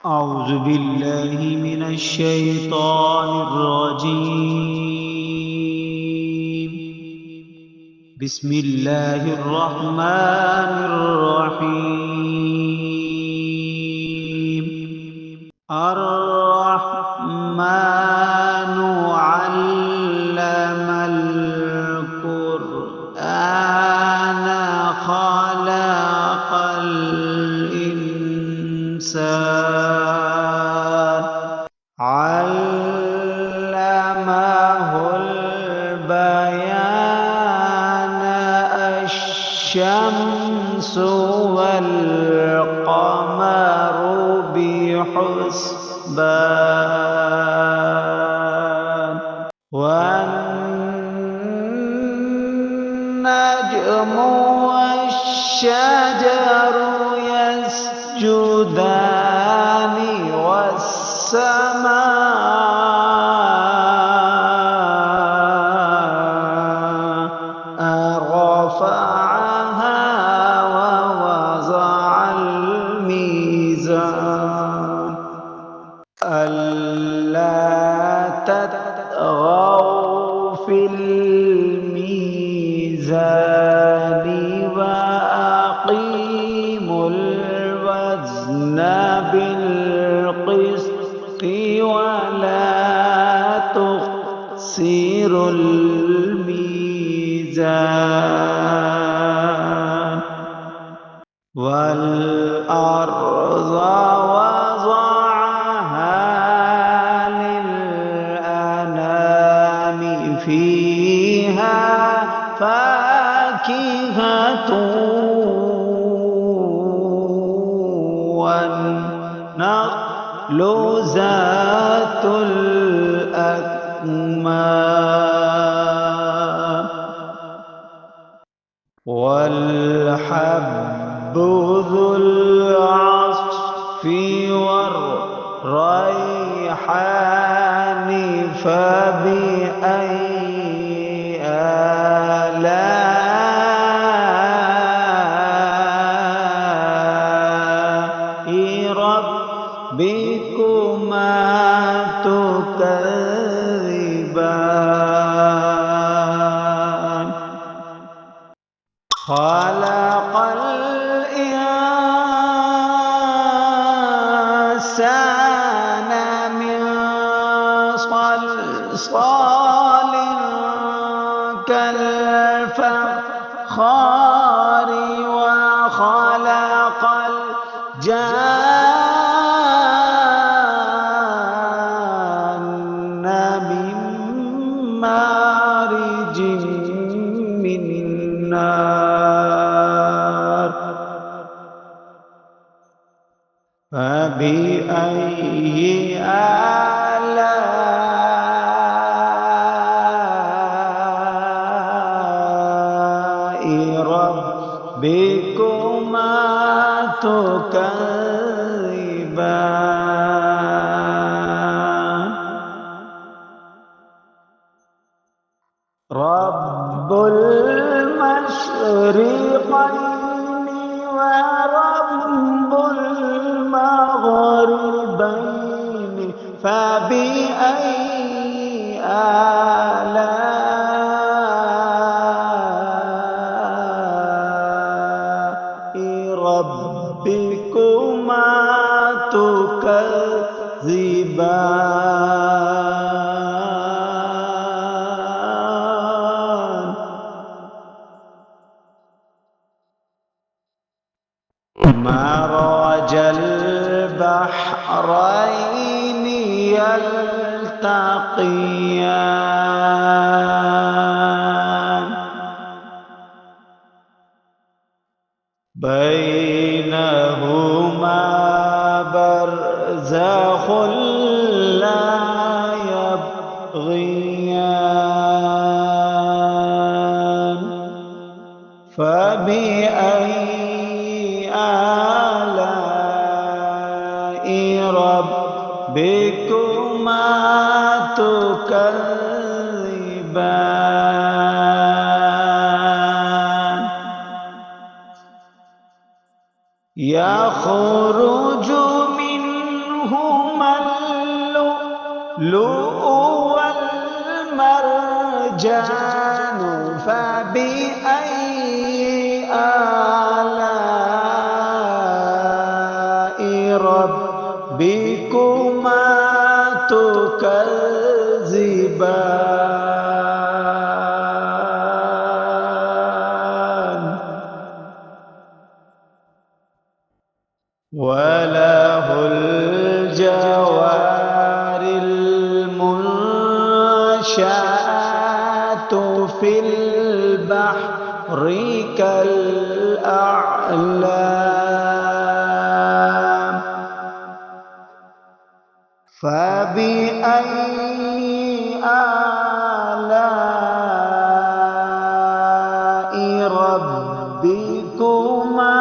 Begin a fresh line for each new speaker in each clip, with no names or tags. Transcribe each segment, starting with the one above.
أعوذ بالله من الشيطان الرجيم. بسم الله الرحمن الرحيم. الرحمن علم القرآن خلق الإنسان علمه البيان الشمس والقمر بحسبان والنجم والشجر يسجدان والسماء رفعها ووضع الميزان ألا تطغوا في الميزان وأقيموا الوزن بالقسط ولا تخسروا الميزان والأرض وضعها للأنام فيها فاكهة والنخل ذات الأكمام والحب ذو العصف والريحان فبأي آلاء ربكما تكذبان خلق الإنسان من صلصال كالفخار وخلق الجان من مارج من نار فبأي آلاء ربكما تكذبان رب المشرقين ورب المغربين فبأي آلاء ربكما تكذبان مرج البحرين يلتقيان بينهما برزخ لا يبغيان فبأي آلاء ربكما تكذبان يخرج منهما والمرجان فبأي آلاء ربكما تكذبان وله الجوار المنشآت في البحر كالأعلام فبأي آلاء ربكما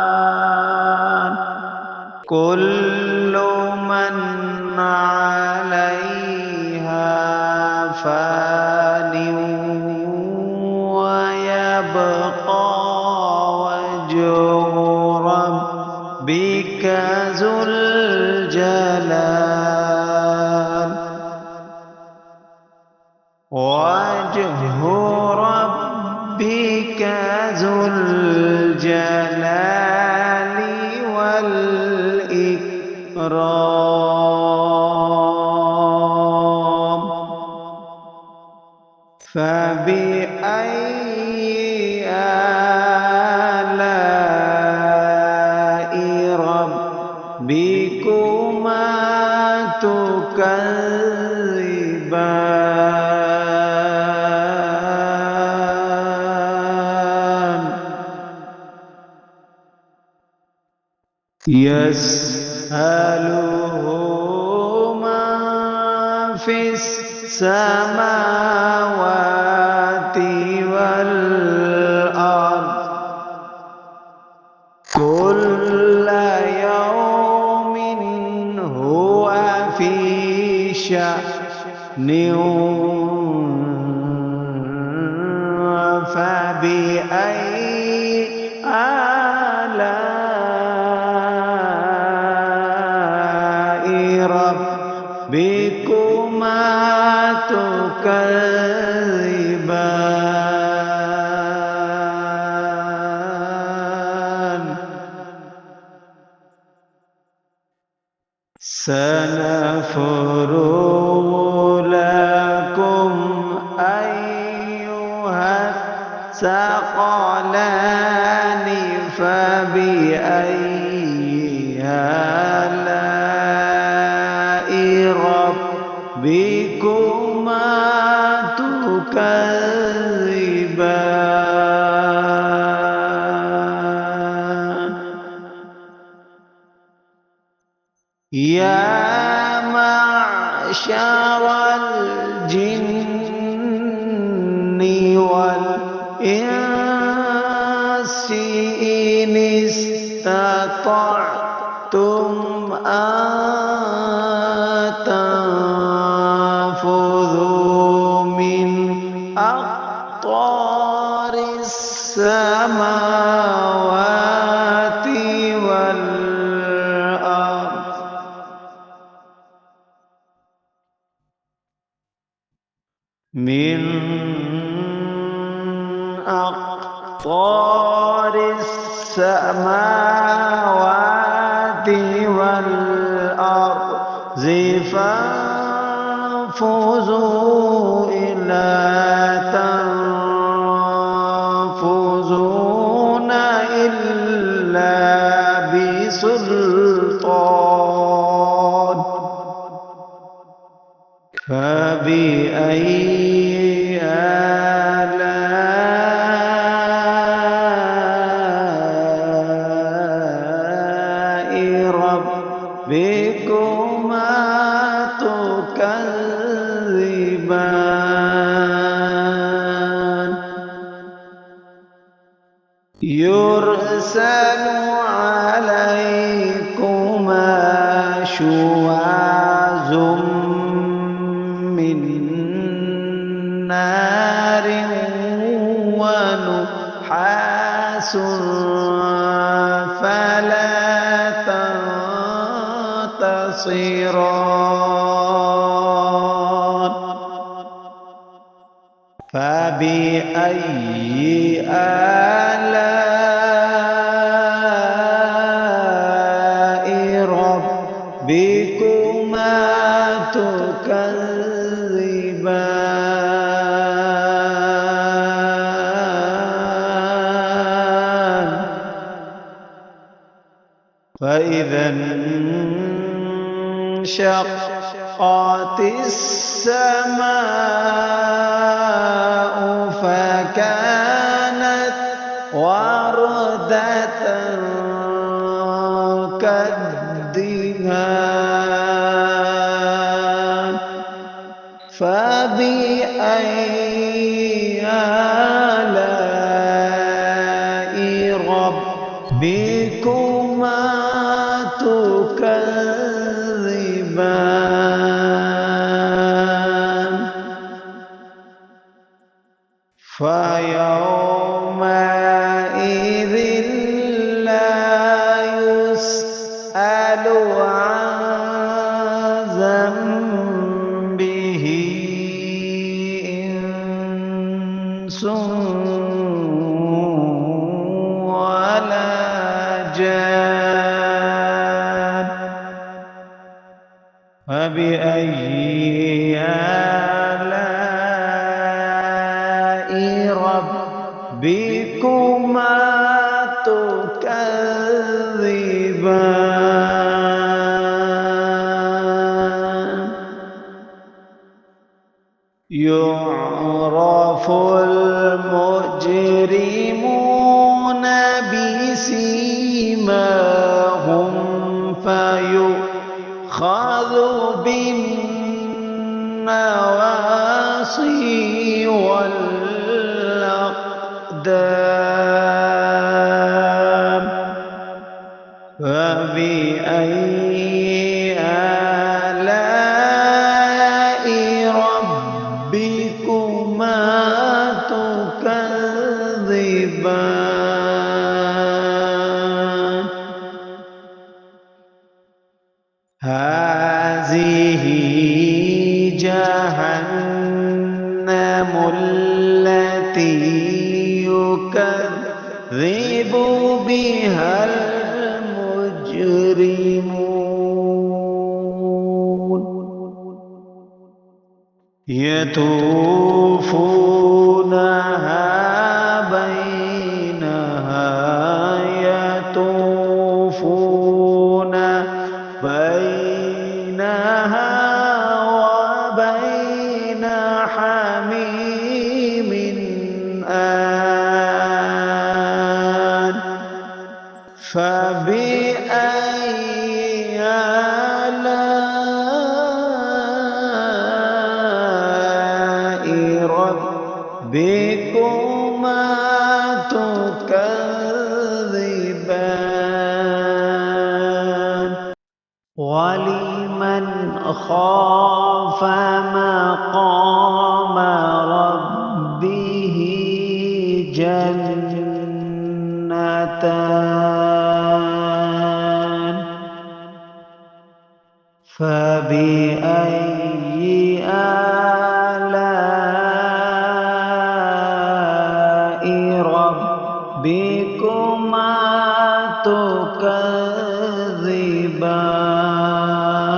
تكذبان كل من عليها فان ويبقى وجه ربك ذو الجلال وجه ربك ذو الجلال والإكرام فبأي آلاء ربكما تكذبان يسأله من في السماوات والأرض كل يوم هو في شأن فبأي آلاء ربكما تكذبان سنفرغ لكم أيها الثقلان فبأي آلاء ربكما تكذبان يا معشر الجن والإنس إن استطعتم أن تنفذوا من أقطار السماوات والأرض من أقطار السماوات والأرض فانفذوا إلا تنفذون إلا بسلطان فبأي آلاء ربكما تكذبان يرسل عليكما شواظ من نار ونحاس فلا تبصران فبأي آلاء ربكما تكذبان فإذا انشقت السماء فكانت وردة كالدهان فبأي آلاء ربكما تكذبان فيومئذ لا يسأل عن ذنبه إنس ولا جان فبأي آلاء ربكما تكذبان يعرف المجرمون بسيماهم فيؤخذ بالنواصي والأقدام فبأي آلاء ربكما تكذبان هذه جهنم التي يكذب بها المجرمون يطوفونها بينها وبين حميم آن فبأي آلاء ربكما تكذبان ولمن خاف مقام ربه جنتان فبأي آلاء ربكما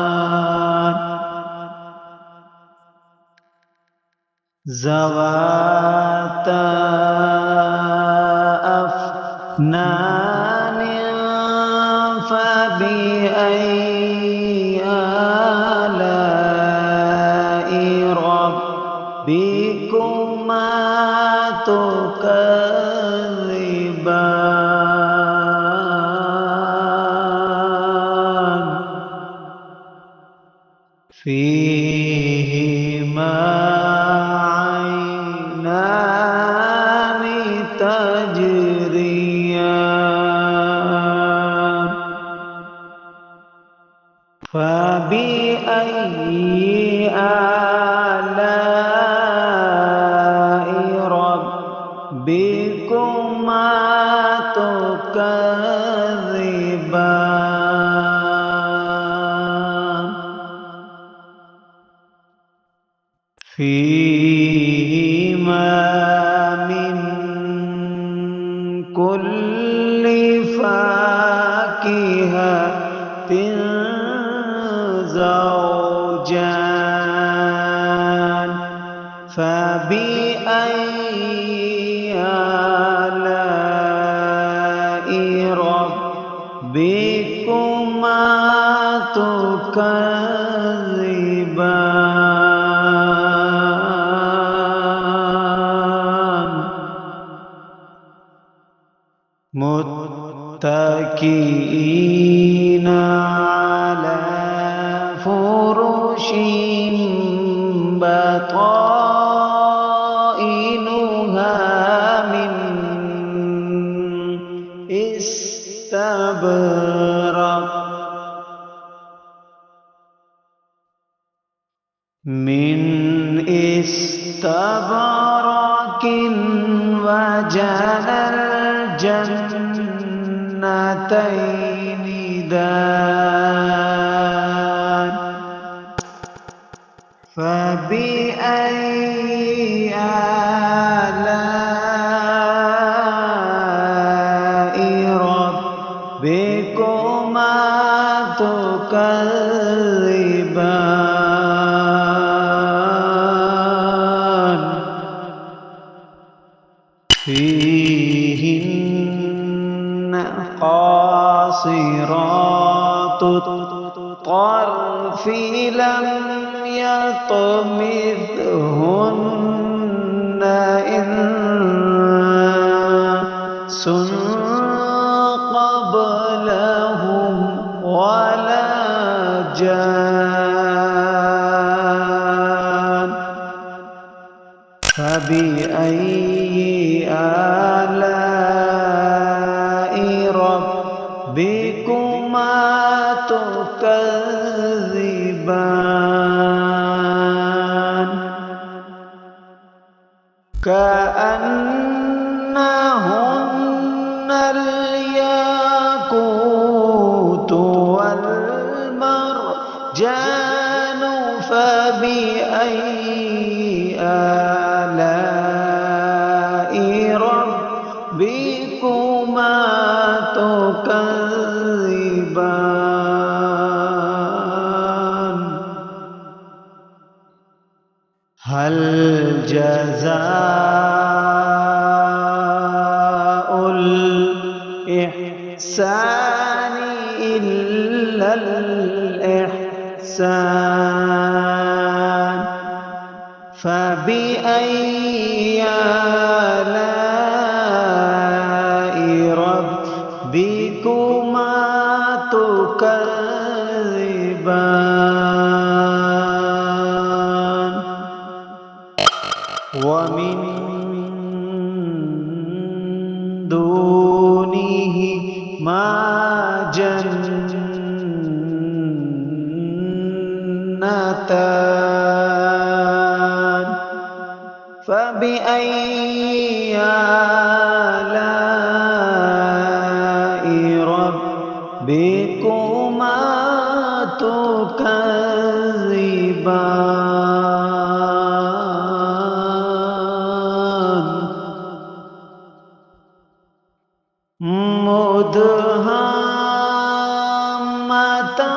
تكذبان ذواتا أفنان فبأي آلاء ربكما تكذبان فيهما عينان تجريان فبأي آلاء ربكما تكذبان فيهما من كل فاكهة زوجان فبأي آلاء ربكما تكذبان متكئين على فرش بطائنها من استبرق وجنى الجنتين دان فبأي آلاء ربكما تكذبان فيهن قاصرات الطرف لم يطمثهن إنس قبلهم ولا جان فبأي آلاء ربكما تكذبان كأنهن الياقوت والمرجان فبأي آلاء ربكما تكذبان هل جزاء الإحسان إلا الإحسان فبأي آلاء ربكما تكذبان ومن دونهما جنتان فبأي آلاء ربكما تكذبان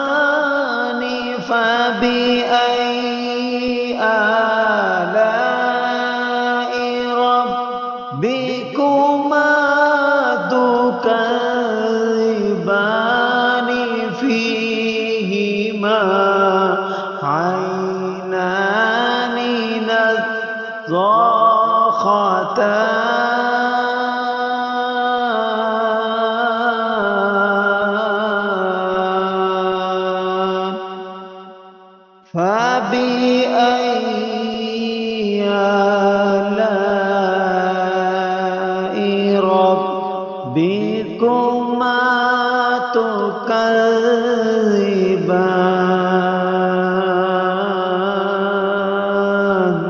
مدهامتان فبأي آلاء ربكما تكذبان فيهما عينان نضاختان فبأي آلاء ربكما تكذبان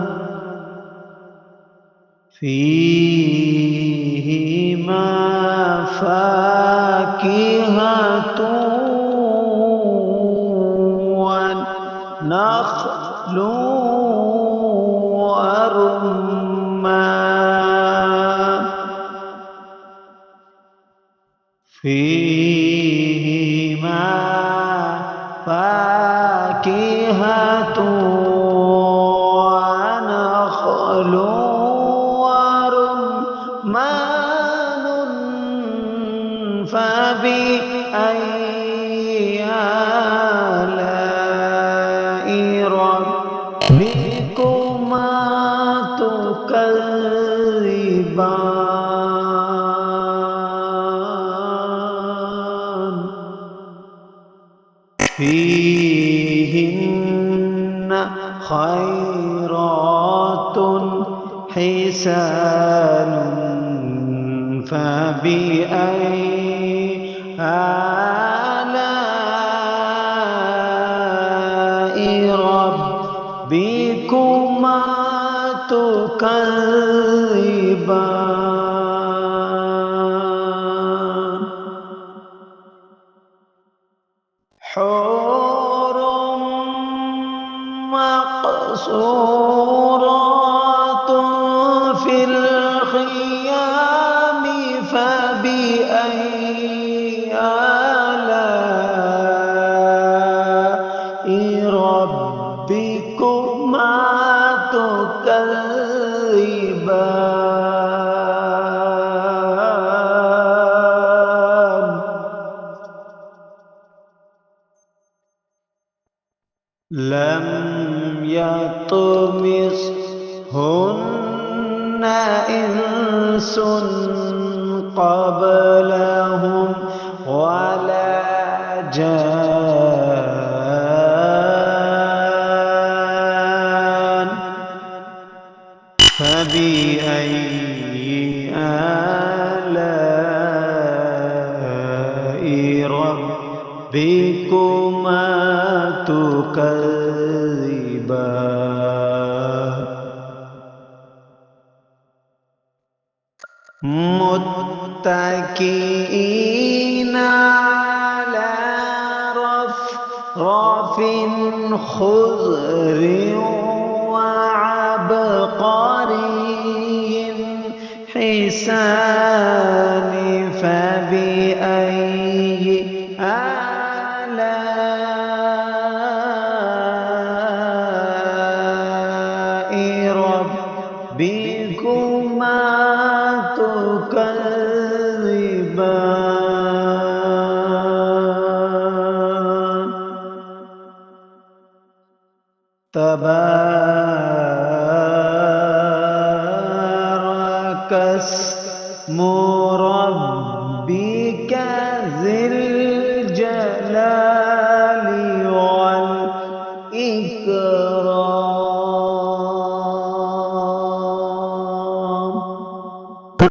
فيهما فاكهة والنخل فيهما فاكهة ونخل ورمان فبأي آلاء ربكما تكذبان فيهن خيرات حسان فبأي آلاء ربكما تكذبان حور مقصورات في الخيام فبأي آلاء ربكما تكذبان لم يطمثهن إنس قبلهم ولا جان فبأي آلاء ربكما تكذبان متكئين على رفرف خضر وعبقري حسان فبأي آلاء ربكما تكذبان تبارك اسم ربك ذي الجلال والإكرام